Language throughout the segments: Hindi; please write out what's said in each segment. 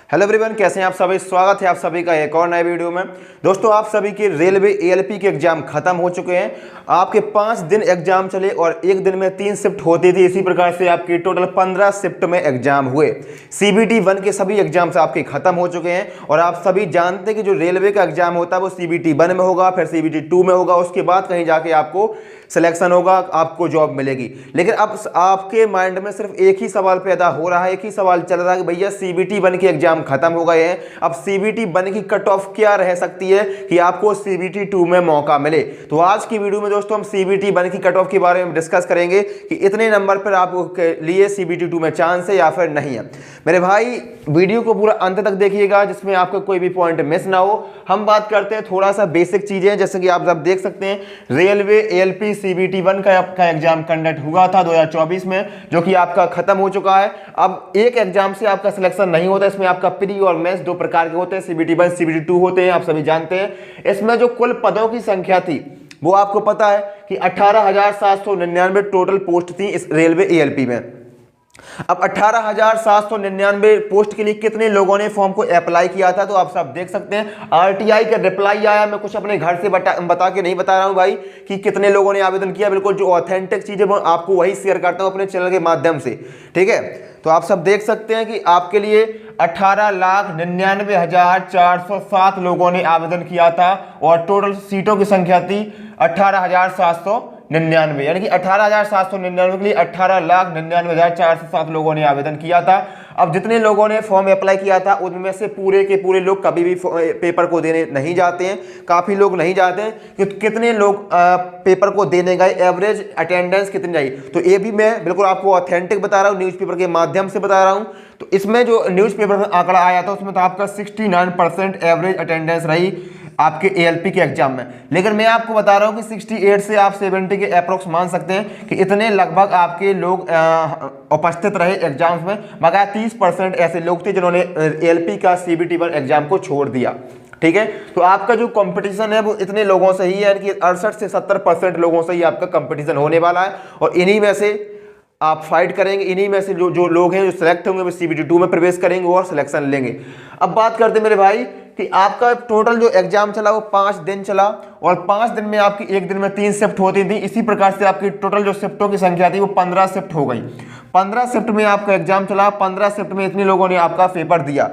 हेलो एवरीवन, कैसे हैं आप सभी। स्वागत है आप सभी का एक और नए वीडियो में। दोस्तों, आप सभी के रेलवे एएलपी के एग्जाम खत्म हो चुके हैं। आपके 5 दिन एग्जाम चले और एक दिन में 3 शिफ्ट होती थी। इसी प्रकार से आपकी टोटल 15 शिफ्ट में एग्जाम हुए। सीबीटी 1 के सभी एग्जाम्स आपके खत्म हो चुके हैं और आप सभी जानते हैं कि जो रेलवे का एग्जाम होता है वो सीबीटी 1 में होगा, फिर सीबीटी 2 में होगा, उसके बाद कहीं जाके आपको सिलेक्शन होगा, आपको जॉब मिलेगी। लेकिन अब आपके माइंड में सिर्फ एक ही सवाल पैदा हो रहा है, एक ही सवाल चल रहा है कि भैया सीबीटी 1 के एग्जाम खत्म हो गए हैं, अब सीबीटी 1 की कट ऑफ क्या रह सकती है कि आपको सीबीटी 2 में मौका मिले। तो आज की वीडियो में दोस्तों हम सीबीटी 1 की कट ऑफ के बारे में डिस्कस करेंगे कि इतने नंबर पर आपके लिए सीबीटी 2 में चांस है या फिर नहीं है। मेरे भाई, वीडियो को पूरा अंत तक देखिएगा जिसमें आपका कोई भी पॉइंट मिस ना हो। हम बात करते हैं थोड़ा सा बेसिक चीजें, जैसे कि आप सब देख सकते हैं रेलवे एएलपी सीबीटी 1 का आपका एग्जाम कंडक्ट हुआ था 2024 में, जो कि आपका खत्म हो चुका है। अब एक एग्जाम से आपका सिलेक्शन नहीं होता, इसमें आपका प्री और मेंस 2 प्रकार के होते हैं। सीबीटी 1 सीबीटी 2 होते हैं, आप सभी जानते हैं। इसमें जो कुल पदों की संख्या थी वो आपको पता है कि 18,799 टोटल पोस्ट थी इस रेलवे एएलपी में। अब 18,799 पोस्ट के लिए कितने लोगों ने फॉर्म को अप्लाई किया था, तो आप सब देख सकते हैं। आरटीआई का रिप्लाई आया। मैं कुछ अपने घर से बता के नहीं बता रहा हूं भाई कि कितने लोगों ने आवेदन किया। बिल्कुल जो ऑथेंटिक चीज है वो आपको वही शेयर करता हूं अपने चैनल के माध्यम से, ठीक है। तो आप सब देख सकते हैं कि आपके लिए 18,99,407 लोगों ने आवेदन किया था और टोटल सीटों की संख्या थी 18,799, यानी कि 18,799 के लिए 18,99,407 लोगों ने आवेदन किया था। अब जितने लोगों ने फॉर्म अप्लाई किया था उनमें से पूरे के पूरे लोग कभी भी पेपर को देने नहीं जाते हैं। काफ़ी लोग नहीं जाते हैं कि कितने लोग पेपर को देने गए, एवरेज अटेंडेंस कितनी आई। तो ये भी मैं बिल्कुल आपको ऑथेंटिक बता रहा हूँ, न्यूज़पेपर के माध्यम से बता रहा हूँ। तो इसमें जो न्यूज़पेपर में आंकड़ा आया था उसमें तो आपका 69% एवरेज अटेंडेंस रही आपके एएलपी के एग्जाम में। लेकिन मैं आपको बता रहा हूं कि 68 से आप 70 के अप्रोक्स मान सकते हैं कि इतने लगभग आपके लोग उपस्थित रहे एग्जाम्स में। मगर 30% ऐसे लोग थे जिन्होंने एएलपी का सीबीटी 1 एग्जाम को छोड़ दिया, ठीक है। तो आपका जो कंपटीशन है वो इतने लोगों से ही है कि 68 से 70% लोगों से ही आपका कंपटीशन होने वाला है और इन्हीं में से आप फाइट करेंगे। इन्हीं में से जो लोग हैं जो सिलेक्ट होंगे वो सीबीटी 2 में प्रवेश करेंगे और सिलेक्शन लेंगे। अब बात करते हैं मेरे भाई कि आपका टोटल जो एग्जाम चला वो 5 दिन चला और 5 दिन में आपकी एक दिन में 3 शिफ्ट होती थी। इसी प्रकार से आपकी टोटल जो शिफ्टों की संख्या थी वो 15 शिफ्ट हो गई। 15 शिफ्ट में आपका एग्जाम चला, 15 शिफ्ट में इतने लोगों ने आपका पेपर दिया।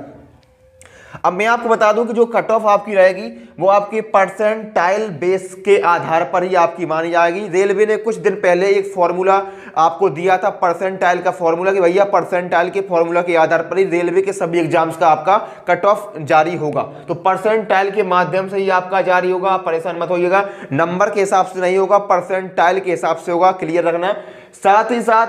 अब मैं आपको बता दूं कि जो कट ऑफ आपकी रहेगी वो आपके परसेंटाइल बेस के आधार पर ही आपकी मानी जाएगी। रेलवे ने कुछ दिन पहले एक फॉर्मूला आपको दिया था, परसेंटाइल का फॉर्मूला, कि भैया परसेंटाइल के फॉर्मूला के आधार पर ही रेलवे के सभी एग्जाम्स का आपका कट ऑफ जारी होगा। तो परसेंटाइल के माध्यम से ही आपका जारी होगा, आप परेशान मत होइएगा। नंबर के हिसाब से नहीं होगा, परसेंटाइल के हिसाब से होगा, क्लियर रखना। साथ ही साथ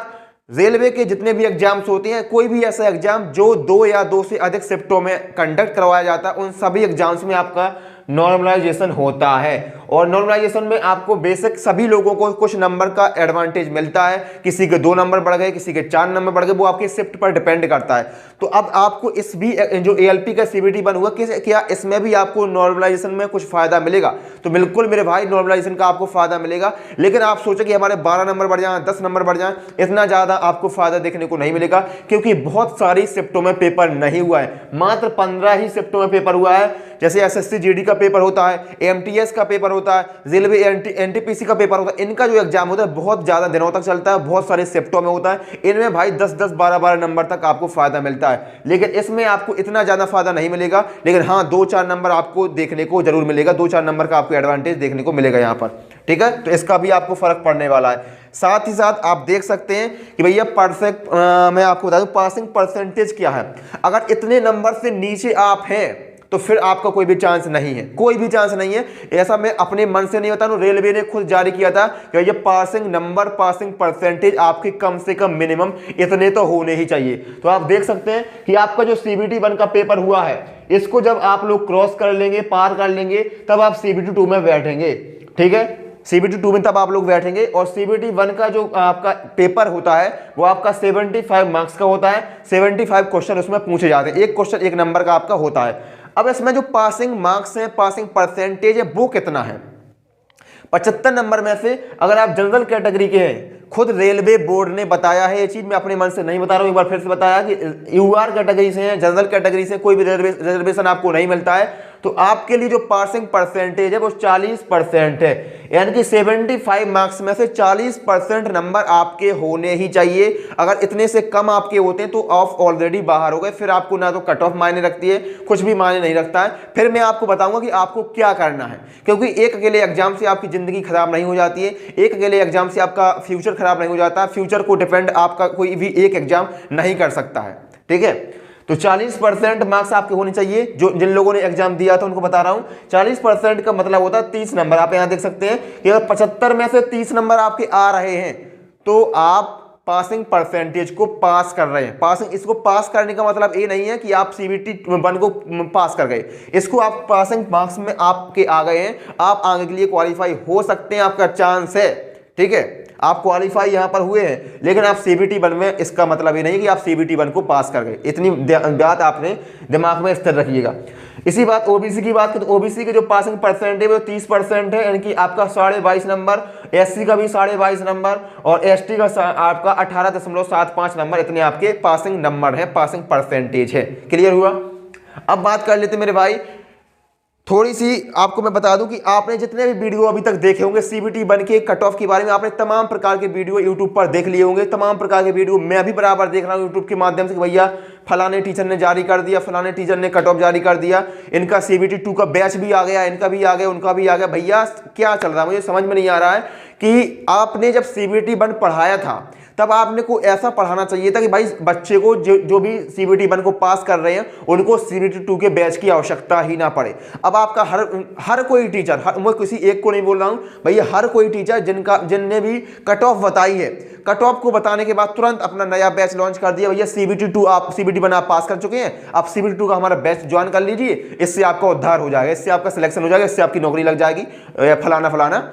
रेलवे के जितने भी एग्जाम्स होते हैं, कोई भी ऐसा एग्जाम जो 2 या 2 से अधिक शिफ्टों में कंडक्ट करवाया जाता है, उन सभी एग्जाम्स में आपका नॉर्मलाइजेशन होता है। और नॉर्मलाइजेशन में आपको बेसिक सभी लोगों को कुछ नंबर का एडवांटेज मिलता है। किसी के 2 नंबर बढ़ गए, किसी के 4 नंबर बढ़ गए, वो आपकी शिफ्ट पर डिपेंड करता है। तो अब आपको इस भी जो एएलपी का सीबीटी 1 हुआ, क्या इसमें भी आपको नॉर्मलाइजेशन में कुछ फायदा मिलेगा? तो बिल्कुल मेरे भाई, नॉर्मलाइजेशन का आपको फायदा मिलेगा। लेकिन आप सोचें कि हमारे 12 नंबर बढ़ जाए, 10 नंबर बढ़ जाए, इतना ज्यादा आपको फायदा देखने को नहीं मिलेगा, क्योंकि बहुत सारी शिफ्टों में पेपर नहीं हुआ है। मात्र 15 ही शिफ्टों में पेपर हुआ है। जैसे एसएससी जीडी का पेपर होता है, एमटीएस का पेपर होता है, रेलवे एनटीपीसी का पेपर होता है। इनका जो एग्जाम होता है बहुत ज्यादा दिनों तक चलता है, बहुत सारे शिफ्टों में होता है। इनमें भाई 10-10, 12-12 नंबर तक आपको फायदा मिलता है। लेकिन इसमें आपको इतना ज्यादा फायदा नहीं मिलेगा। लेकिन हाँ, 2-4 नंबर आपको देखने को जरूर मिलेगा, 2-4 नंबर का आपको एडवांटेज देखने को मिलेगा यहाँ पर, ठीक है। तो इसका भी आपको फर्क पड़ने वाला है। साथ ही साथ आप देख सकते हैं कि भैया मैं आपको बता दूं पासिंग परसेंटेज क्या है। अगर इतने नंबर से नीचे आप हैं तो फिर आपका कोई भी चांस नहीं है, कोई भी चांस नहीं है। ऐसा मैं अपने मन से नहीं बता रहा हूं, रेलवे ने खुद जारी किया था कि ये पासिंग नंबर, पासिंग परसेंटेज आपकी कम से कम मिनिमम इतने तो होने ही चाहिए। तो आप देख सकते हैं कि आपका जो सीबीटी 1 का पेपर हुआ है, इसको जब आप लोग क्रॉस कर लेंगे, पार कर लेंगे, तब आप सीबीटी 2 में बैठेंगे, ठीक है। सीबीटी 2 में तब आप लोग बैठेंगे। और सीबीटी 1 का जो आपका पेपर होता है वो आपका 75 मार्क्स का होता है। 75 क्वेश्चन उसमें पूछे जाते हैं, एक क्वेश्चन 1 नंबर का आपका होता है। अब इसमें जो पासिंग मार्क्स है, पासिंग परसेंटेज है, वो कितना है? 75 नंबर में से अगर आप जनरल कैटेगरी के हैं, खुद रेलवे बोर्ड ने बताया है ये चीज, मैं अपने मन से नहीं बता रहा हूं, एक बार फिर से बताया कि यूआर कैटेगरी से हैं, जनरल कैटेगरी से कोई भी रिजर्वेशन आपको नहीं मिलता है, तो आपके लिए जो पासिंग परसेंटेज है वो 40% है, यानी कि 75 मार्क्स में से 40% नंबर आपके होने ही चाहिए। अगर इतने से कम आपके होते हैं तो ऑफ ऑलरेडी बाहर हो गए, फिर आपको ना तो कट ऑफ मायने रखती है, कुछ भी मायने नहीं रखता है। फिर मैं आपको बताऊंगा कि आपको क्या करना है, क्योंकि एक अकेले एग्जाम से आपकी जिंदगी खराब नहीं हो जाती है, एक अकेले एग्जाम से आपका फ्यूचर खराब नहीं हो जाता, फ्यूचर को डिपेंड आपका कोई भी एक एग्जाम नहीं कर सकता है, ठीक है। तो 40% मार्क्स आपके होने चाहिए, जो जिन लोगों ने एग्जाम दिया था उनको बता रहा हूं। 40% का मतलब होता है 30 नंबर। आप यहां देख सकते हैं कि अगर 75 में से 30 नंबर आपके आ रहे हैं तो आप पासिंग परसेंटेज को पास कर रहे हैं। पासिंग, इसको पास करने का मतलब ये नहीं है कि आप सीबीटी 1 को पास कर गए, इसको आप पासिंग मार्क्स में आपके आ गए हैं, आप आगे के लिए क्वालिफाई हो सकते हैं, आपका चांस है, ठीक है। आप क्वालिफाई यहां पर हुए हैं, लेकिन आप सीबीटी 1 में, इसका मतलब ये नहीं कि आप सीबीटी 1 को पास कर गए। इतनी बात आपने दिमाग में स्थिर रखिएगा। इसी बात ओबीसी की बात करें तो ओबीसी के जो पासिंग परसेंट है वो 30% है, यानी कि आपका 22.5 नंबर, एससी का भी 22.5 नंबर और एसटी का आपका 18.75 नंबर, इतने आपके पासिंग नंबर है, पासिंग परसेंटेज है। क्लियर हुआ? अब बात कर लेते मेरे भाई, थोड़ी सी आपको मैं बता दूं कि आपने जितने भी वीडियो अभी तक देखे होंगे सीबीटी 1 के कट ऑफ के बारे में, आपने तमाम प्रकार के वीडियो यूट्यूब पर देख लिए होंगे। तमाम प्रकार के वीडियो मैं भी बराबर देख रहा हूं यूट्यूब के माध्यम से कि भैया फलाने टीचर ने जारी कर दिया, फलाने टीचर ने कट ऑफ जारी कर दिया, इनका सीबीटी 2 का बैच भी आ गया, इनका भी आ गया, उनका भी आ गया। भैया क्या चल रहा है, मुझे समझ में नहीं आ रहा है कि आपने जब सीबीटी 1 पढ़ाया था तब आपने को ऐसा पढ़ाना चाहिए था कि भाई बच्चे को जो भी सीबीटी 1 को पास कर रहे हैं उनको सीबीटी 2 के बैच की आवश्यकता ही ना पड़े। अब आपका हर कोई टीचर, मैं किसी एक को नहीं बोल रहा हूं भैया, हर कोई टीचर जिनने भी कट ऑफ बताई है, कट ऑफ को बताने के बाद तुरंत अपना नया बैच लॉन्च कर दिया, भैया सीबीटी 2 आप सीबीटी 1 आप पास कर चुके हैं, आप सीबीटी 2 का हमारा बैच ज्वाइन कर लीजिए, इससे आपका उद्धार हो जाएगा, इससे आपका सिलेक्शन हो जाएगा, इससे आपकी नौकरी लग जाएगी, फलाना फलाना।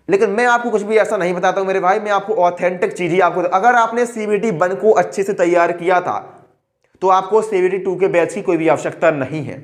लेकिन मैं आपको कुछ भी ऐसा नहीं बताता हूं मेरे भाई, मैं आपको ऑथेंटिक चीज ही आपको, अगर आपने सीबीटी 1 को अच्छे से तैयार किया था तो आपको सीबीटी 2 के बैच की कोई भी आवश्यकता नहीं है।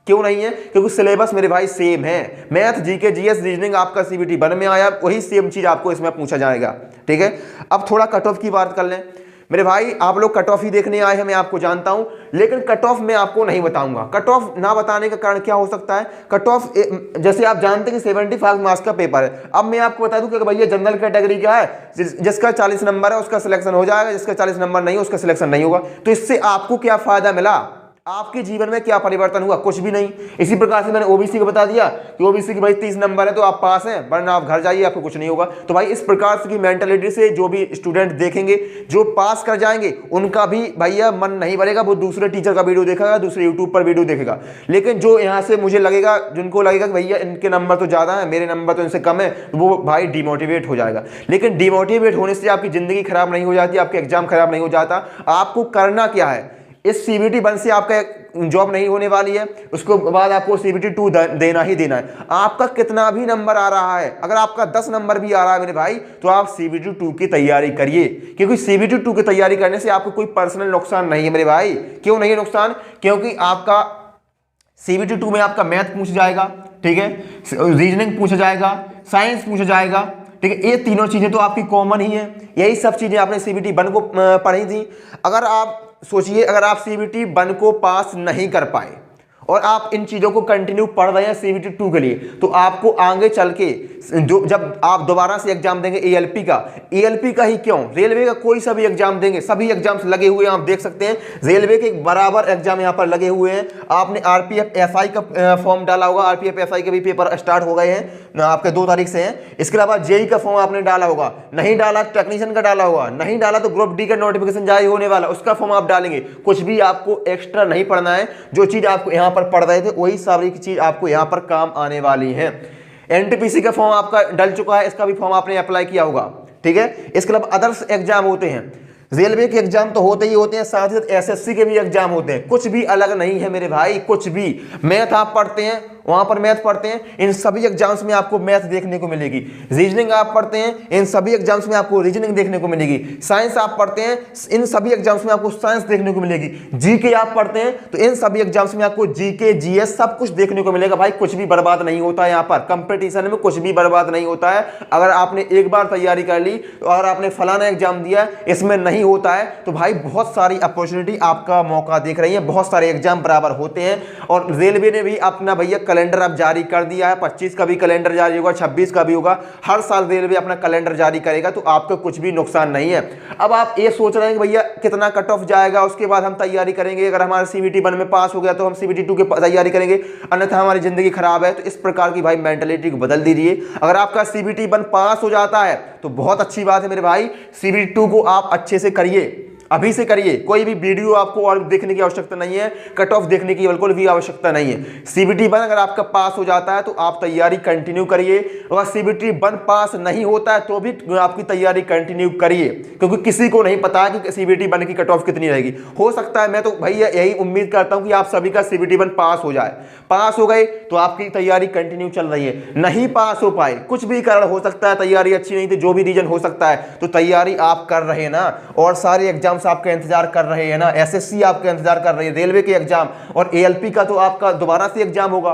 क्यों नहीं है? क्योंकि सिलेबस मेरे भाई सेम है, मैथ, जीके, जीएस, रीजनिंग आपका सीबीटी 1 में आया, वही सेम चीज आपको इसमें पूछा जाएगा, ठीक है। अब थोड़ा कट ऑफ की बात कर लें मेरे भाई, आप लोग कट ऑफ ही देखने आए हैं, मैं आपको जानता हूं, लेकिन कट ऑफ मैं आपको नहीं बताऊंगा। कट ऑफ ना बताने का कारण क्या हो सकता है? कट ऑफ जैसे आप जानते हैं कि 75 मार्क्स का पेपर है, अब मैं आपको बता दूं कि भैया जनरल कैटेगरी क्या है, जिसका 40 नंबर है उसका सिलेक्शन हो जाएगा, जिसका 40 नंबर नहीं है उसका सिलेक्शन नहीं होगा। तो इससे आपको क्या फायदा मिला, आपके जीवन में क्या परिवर्तन हुआ? कुछ भी नहीं। इसी प्रकार से मैंने ओबीसी को बता दिया कि ओबीसी की भाई 30 नंबर है तो आप पास हैं, वरना आप घर जाइए, आपको कुछ नहीं होगा। तो भाई इस प्रकार की मेंटालिटी से जो भी स्टूडेंट देखेंगे, जो पास कर जाएंगे, उनका भी भैया मन नहीं भरेगा, वो दूसरे टीचर का वीडियो देखेगा, दूसरे यूट्यूब पर वीडियो देखेगा। लेकिन जो यहाँ से मुझे लगेगा, जिनको लगेगा कि भैया इनके नंबर तो ज्यादा है, मेरे नंबर तो इनसे कम है, वो भाई डिमोटिवेट हो जाएगा। लेकिन डिमोटिवेट होने से आपकी जिंदगी खराब नहीं हो जाती, आपके एग्जाम खराब नहीं हो जाता। आपको करना क्या है, इस सीबीटी 1 से आपका जॉब नहीं होने वाली है, उसके बाद आपको सीबीटी 2 देना ही देना है। आपका कितना भी नंबर आ रहा है, अगर आपका 10 नंबर भी आ रहा है मेरे भाई, तो आप सीबीटी 2 की तैयारी करिए, क्योंकि सीबीटी 2 की तैयारी करने से आपको कोई पर्सनल नुकसान नहीं है मेरे भाई। क्यों नहीं है नुकसान? क्योंकि आपका सीबीटी 2 में आपका मैथ पूछा जाएगा, ठीक है, रीजनिंग पूछा जाएगा, साइंस पूछा जाएगा, ठीक है। ये तीनों चीजें तो आपकी कॉमन ही है, यही सब चीजें आपने सीबीटी 1 को पढ़ी थी। अगर आप सोचिए, अगर आप सीबीटी 1 को पास नहीं कर पाए और आप इन चीजों को कंटिन्यू पढ़ रहे हैं सीबीटी 2 के लिए, तो आपको आगे चल के जब आप दोबारा से एग्जाम देंगे एएलपी का ही क्यों, रेलवे का कोई सा भी एग्जाम देंगे, सभी एग्जाम्स लगे हुए हैं, आप देख सकते हैं रेलवे के बराबर एग्जाम यहाँ पर लगे हुए हैं। आपने आरपीएफ एसआई का फॉर्म डाला होगा, आरपीएफ एसआई के भी पेपर स्टार्ट हो गए हैं, आपके 2 तारीख से हैं। इसके अलावा जेई का फॉर्म आपने डाला होगा, नहीं डाला टेक्नीशियन का डाला होगा, नहीं डाला तो ग्रुप डी का नोटिफिकेशन जारी होने वाला, उसका फॉर्म आप डालेंगे। कुछ भी आपको एक्स्ट्रा नहीं पढ़ना है, जो चीज आपको यहाँ पर पढ़ रहे थे वही सारी की चीज आपको यहाँ पर काम आने वाली है। एनटीपीसी का फॉर्म आपका डल चुका है, इसका भी फॉर्म आपने अप्लाई किया होगा, ठीक है। इसके अलावा अदर्स एग्जाम होते हैं, रेलवे के एग्जाम तो होते ही होते हैं, साथ ही साथ एसएससी के भी एग्जाम होते हैं, कुछ भी अलग नहीं है मेरे भाई, कुछ भी। मैथ आप पढ़ते हैं, वहां पर मैथ पढ़ते हैं, इन सभी एग्जाम्स में आपको मैथ देखने को मिलेगी। रीजनिंग आप पढ़ते हैं, इन सभी एग्जाम्स में आपको रीजनिंग देखने को मिलेगी। साइंस आप पढ़ते हैं, इन सभी एग्जाम्स में आपको साइंस देखने को मिलेगी। जीके आप पढ़ते हैं तो इन सभी एग्जाम्स में आपको जीके जीएस सब कुछ देखने को मिलेगा। भाई कुछ भी बर्बाद नहीं होता है यहाँ पर, कंपटीशन में कुछ भी बर्बाद नहीं होता है। अगर आपने एक बार तैयारी कर ली तो अगर आपने फलाना एग्जाम दिया इसमें नहीं होता है तो भाई बहुत सारी अपॉर्चुनिटी आपका मौका देख रही है, बहुत सारे एग्जाम बराबर होते हैं। और रेलवे ने भी अपना भैया कैलेंडर अब जारी कर दिया है, 25 का भी कैलेंडर जारी होगा, 26 का भी होगा। हर साल रेलवे अपना कैलेंडर जारी करेगा तो आपको कुछ भी नुकसान नहीं है। अब आप ये सोच रहे हैं कि भैया कितना कट ऑफ जाएगा, उसके बाद हम तैयारी करेंगे, अगर हमारा सीबीटी 1 में पास हो गया तो हम सीबीटी 2 की तैयारी करेंगे, अन्यथा हमारी जिंदगी खराब है। तो इस प्रकार की भाई मेंटलिटी को बदल दीजिए। अगर आपका सीबीटी 1 पास हो जाता है तो बहुत अच्छी बात है मेरे भाई, सीबीटी 2 को आप अच्छे से करिए, अभी से करिए। कोई भी वीडियो आपको और देखने की आवश्यकता नहीं है, कट ऑफ देखने की बिल्कुल भी आवश्यकता नहीं है। सीबीटी 1 अगर आपका पास हो जाता है तो आप तैयारी कंटिन्यू करिए, अगर सीबीटी 1 पास नहीं होता है तो भी आपकी तैयारी कंटिन्यू करिए, क्योंकि किसी को नहीं पता है कि सीबीटी 1 की कट ऑफ कितनी रहेगी। हो सकता है, मैं तो भैया यही उम्मीद करता हूं कि आप सभी का सीबीटी 1 पास हो जाए। पास हो गए तो आपकी तैयारी कंटिन्यू चल रही है, नहीं पास हो पाए, कुछ भी कारण हो सकता है, तैयारी अच्छी नहीं थी, जो भी रीजन हो सकता है, तो तैयारी आप कर रहे हैं ना, और सारे एग्जाम आपका इंतजार कर रहे हैं ना, एसएससी आपका इंतजार कर रही है, रेलवे के एग्जाम, और एएलपी का तो आपका दोबारा से एग्जाम होगा।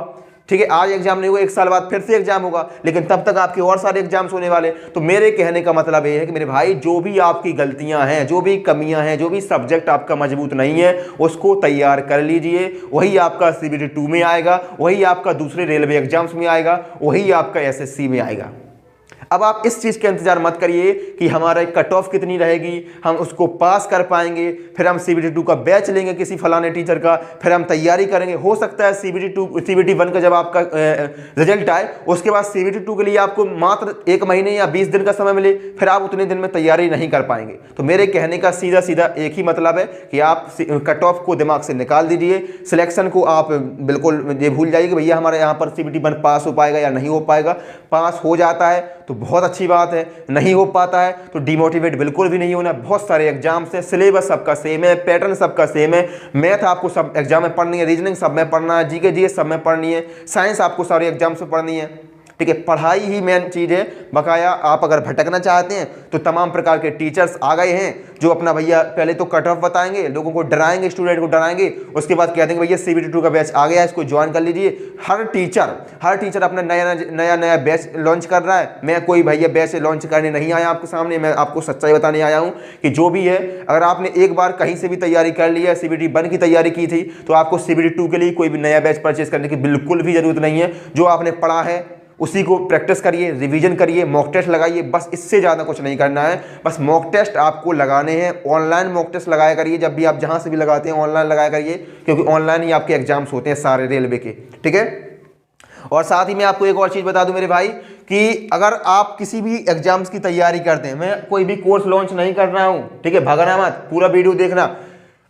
ठीक है, आज एग्जाम नहीं होगा, एक साल बाद फिर से एग्जाम होगा, लेकिन तब तक आपके और सारे एग्जाम्स होने वाले। तो मेरे कहने का मतलब ये है कि मेरे भाई जो भी आपकी गलतियां हैं, जो भी कमियां हैं, जो भी सब्जेक्ट आपका मजबूत नहीं है, उसको तैयार कर लीजिए। वही आपका सीबीटी 2 में आएगा, वही आपका दूसरे रेलवे एग्जाम्स में आएगा, वही आपका एसएससी में आएगा। अब आप इस चीज़ का इंतजार मत करिए कि हमारा कट ऑफ कितनी रहेगी, हम उसको पास कर पाएंगे, फिर हम सीबीटी 2 का बैच लेंगे किसी फलाने टीचर का, फिर हम तैयारी करेंगे। हो सकता है सीबीटी 1 का जब आपका रिजल्ट आए उसके बाद सीबीटी 2 के लिए आपको मात्र 1 महीने या 20 दिन का समय मिले, फिर आप उतने दिन में तैयारी नहीं कर पाएंगे। तो मेरे कहने का सीधा सीधा एक ही मतलब है कि आप कट ऑफ को दिमाग से निकाल दीजिए, सिलेक्शन को आप बिल्कुल ये भूल जाइए कि भैया हमारे यहाँ पर सीबीटी 1 पास हो पाएगा या नहीं हो पाएगा। पास हो जाता है तो बहुत अच्छी बात है, नहीं हो पाता है तो डिमोटिवेट बिल्कुल भी नहीं होना। बहुत सारे एग्जाम्स हैं, सिलेबस सबका सेम है, पैटर्न सबका सेम है, मैथ आपको सब एग्जाम में पढ़नी है, रीजनिंग सब में पढ़ना है, जीके जीएस सब में पढ़नी है, साइंस आपको सारे एग्जाम्स में पढ़नी है। ठीक है, पढ़ाई ही मेन चीज़ है। बकाया आप अगर भटकना चाहते हैं तो तमाम प्रकार के टीचर्स आ गए हैं जो अपना भैया पहले तो कट ऑफ बताएंगे, लोगों को डराएंगे, स्टूडेंट को डराएंगे, उसके बाद कह देंगे भैया सीबीटी 2 का बैच आ गया है, इसको ज्वाइन कर लीजिए। हर टीचर अपना नया बैच लॉन्च कर रहा है। मैं कोई भैया बैच लॉन्च करने नहीं आया आपके सामने, मैं आपको सच्चाई बताने आया हूँ कि जो भी है, अगर आपने एक बार कहीं से भी तैयारी कर लिया, सीबीटी 1 की तैयारी की थी, तो आपको सीबीटी 2 के लिए कोई भी नया बैच परचेज करने की बिल्कुल भी जरूरत नहीं है। जो आपने पढ़ा है उसी को प्रैक्टिस करिए, रिवीजन करिए, मॉक टेस्ट लगाइए, बस इससे ज़्यादा कुछ नहीं करना है। बस मॉक टेस्ट आपको लगाने हैं, ऑनलाइन मॉक टेस्ट लगाया करिए, जब भी आप जहाँ से भी लगाते हैं ऑनलाइन लगाया करिए, क्योंकि ऑनलाइन ही आपके एग्जाम्स होते हैं सारे रेलवे के। ठीक है, और साथ ही मैं आपको एक और चीज़ बता दूं मेरे भाई कि अगर आप किसी भी एग्जाम्स की तैयारी करते हैं, मैं कोई भी कोर्स लॉन्च नहीं कर रहा हूँ, ठीक है, भगना मत, पूरा वीडियो देखना।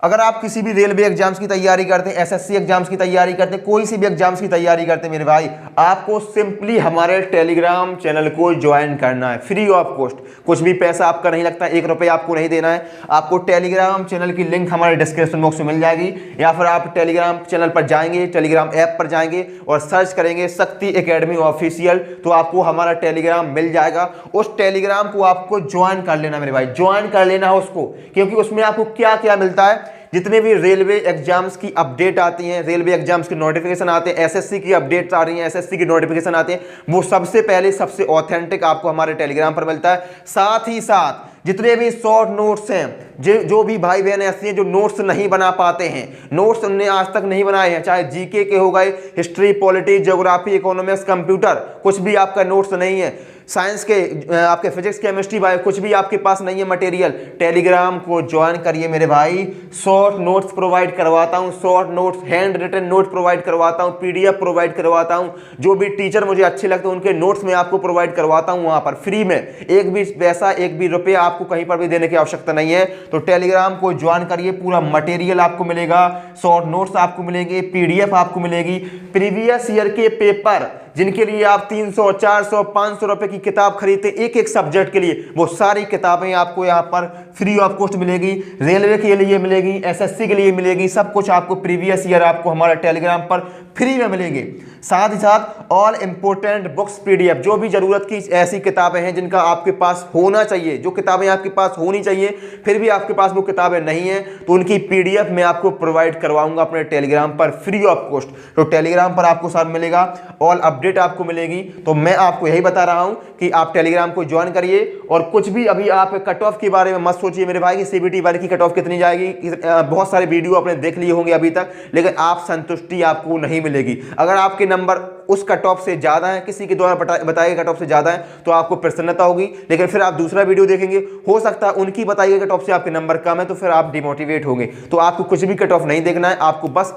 अगर आप किसी भी रेलवे एग्जाम्स की तैयारी करते हैं, एसएससी एग्जाम्स की तैयारी करते हैं, कोई सी भी एग्जाम्स की तैयारी करते हैं मेरे भाई, आपको सिंपली हमारे टेलीग्राम चैनल को ज्वाइन करना है, फ्री ऑफ कॉस्ट। कुछ भी पैसा आपका नहीं लगता, 1 रुपये आपको नहीं देना है। आपको टेलीग्राम चैनल की लिंक हमारे डिस्क्रिप्शन बॉक्स में मिल जाएगी, या फिर आप टेलीग्राम चैनल पर जाएंगे, टेलीग्राम ऐप पर जाएंगे और सर्च करेंगे शक्ति एकेडमी ऑफिशियल, तो आपको हमारा टेलीग्राम मिल जाएगा। उस टेलीग्राम को आपको ज्वाइन कर लेना मेरे भाई, ज्वाइन कर लेना है उसको, क्योंकि उसमें आपको क्या क्या मिलता है, जितने भी रेलवे एग्जाम्स की अपडेट आती हैं, रेलवे एग्जाम्स की नोटिफिकेशन आते हैं, एसएससी की अपडेट्स आ रही हैं, एसएससी की नोटिफिकेशन आते हैं, वो सबसे पहले सबसे ऑथेंटिक आपको हमारे टेलीग्राम पर मिलता है। साथ ही साथ जितने भी शॉर्ट नोट्स हैं, जो भी भाई बहन ऐसे हैं जो नोट्स नहीं बना पाते हैं, नोट्स उनने आज तक नहीं बनाए हैं, चाहे जीके के हो गए, history, polity, geography, economics, computer, कुछ भी आपका नोट्स नहीं है, साइंस के, आपके फिजिक्स, केमिस्ट्री, बायो, कुछ भी आपके पास नहीं है मटेरियल, टेलीग्राम को ज्वाइन करिए मेरे भाई। शॉर्ट नोट्स प्रोवाइड करवाता हूँ, short notes, handwritten note provide करवाता हूँ, पीडीएफ प्रोवाइड करवाता हूँ, जो भी टीचर मुझे अच्छे लगते हैं उनके नोट्स में आपको प्रोवाइड करवाता हूँ वहाँ पर फ्री में। एक भी पैसा, एक भी रुपया आपको कहीं पर भी देने की आवश्यकता नहीं है। तो टेलीग्राम को ज्वाइन करिए, पूरा मटेरियल आपको मिलेगा, शॉर्ट नोट्स आपको मिलेंगे, पीडीएफ आपको मिलेगी, प्रीवियस ईयर के पेपर जिनके लिए आप 300 400 500 रुपए की किताब खरीदते एक एक सब्जेक्ट के लिए, वो सारी किताबें आपको यहाँ पर फ्री ऑफ कॉस्ट मिलेगी। रेलवे के लिए मिलेगी, एसएससी के लिए मिलेगी, सब कुछ आपको प्रीवियस ईयर आपको हमारे टेलीग्राम पर फ्री में मिलेंगे। साथ ही साथ ऑल इंपोर्टेंट बुक्स पीडीएफ, जो भी जरूरत की ऐसी किताबें हैं जिनका आपके पास होना चाहिए, जो किताबें आपके पास होनी चाहिए फिर भी आपके पास वो किताबें नहीं है, तो उनकी पीडीएफ मैं आपको प्रोवाइड करवाऊंगा अपने टेलीग्राम पर फ्री ऑफ कॉस्ट। तो टेलीग्राम पर आपको साथ मिलेगा, ऑल अपडेट आपको मिलेगी। तो मैं आपको यही बता रहा हूं कि आप टेलीग्राम को ज्वाइन करिए। और कुछ भी अभी आप कट ऑफ के बारे में मत सोचिए मेरे भाई कि सीबीटी वाले की कट ऑफ कितनी जाएगी। बहुत सारे वीडियो आपने देख लिए होंगे अभी तक, लेकिन आप संतुष्टि आपको नहीं मिलेगी। अगर आपके नंबर उस कट ऑफ से ज्यादा है, किसी के द्वारा बताए गए कट ऑफ से ज्यादा है, तो आपको प्रसन्नता होगी। लेकिन फिर आप दूसरा वीडियो देखेंगे, हो सकता है उनकी बताई गई कट ऑफ से आपके नंबर कम है, तो फिर आप डिमोटिवेट होंगे। तो आपको कुछ भी कट ऑफ नहीं देखना है, आपको बस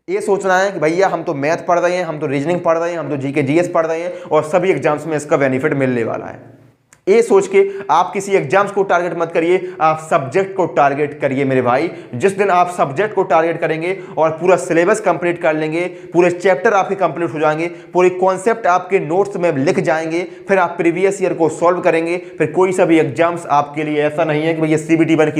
ये सोचना है कि भैया हम तो मैथ पढ़ रहे हैं, हम तो रीजनिंग पढ़ रहे हैं, हम तो जीके जीएस पढ़ रहे हैं और सभी एग्जाम्स में इसका बेनिफिट मिलने वाला है। ये सोच के आप किसी एग्जाम्स को टारगेट मत करिए, आप सब्जेक्ट को टारगेट करिए मेरे भाई। जिस दिन आप सब्जेक्ट को टारगेट करेंगे और पूरा सिलेबस कंप्लीट कर लेंगे, पूरे चैप्टर आपके कंप्लीट हो जाएंगे, पूरे कॉन्सेप्ट आपके नोट्स में लिख जाएंगे, फिर आप प्रीवियस ईयर को सॉल्व करेंगे। फिर कोई सा भी एग्जाम्स आपके लिए ऐसा नहीं है कि भैया सीबीटी 1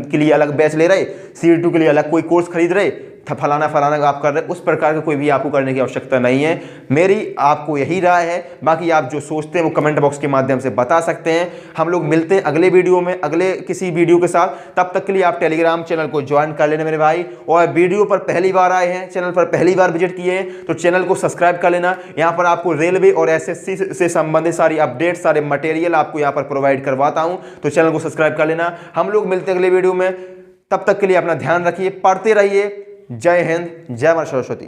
के लिए अलग बैच ले रहे, सीबीटी 2 के लिए अलग कोई कोर्स खरीद रहे, फलाना आप कर रहे, उस प्रकार का कोई भी आपको करने की आवश्यकता नहीं है। मेरी आपको यही राय है। बाकी आप जो सोचते हैं वो कमेंट बॉक्स के माध्यम से बता सकते हैं। हम लोग मिलते हैं अगले वीडियो में, अगले किसी वीडियो के साथ। तब तक के लिए आप टेलीग्राम चैनल को ज्वाइन कर लेना मेरे भाई। और वीडियो पर पहली बार आए हैं, चैनल पर पहली बार विजिट किए हैं, तो चैनल को सब्सक्राइब कर लेना। यहाँ पर आपको रेलवे और एसएससी से संबंधित सारी अपडेट, सारे मटेरियल आपको यहाँ पर प्रोवाइड करवाता हूँ, तो चैनल को सब्सक्राइब कर लेना। हम लोग मिलते हैं अगले वीडियो में। तब तक के लिए अपना ध्यान रखिए, पढ़ते रहिए। जय हिंद, जय मां सरस्वती।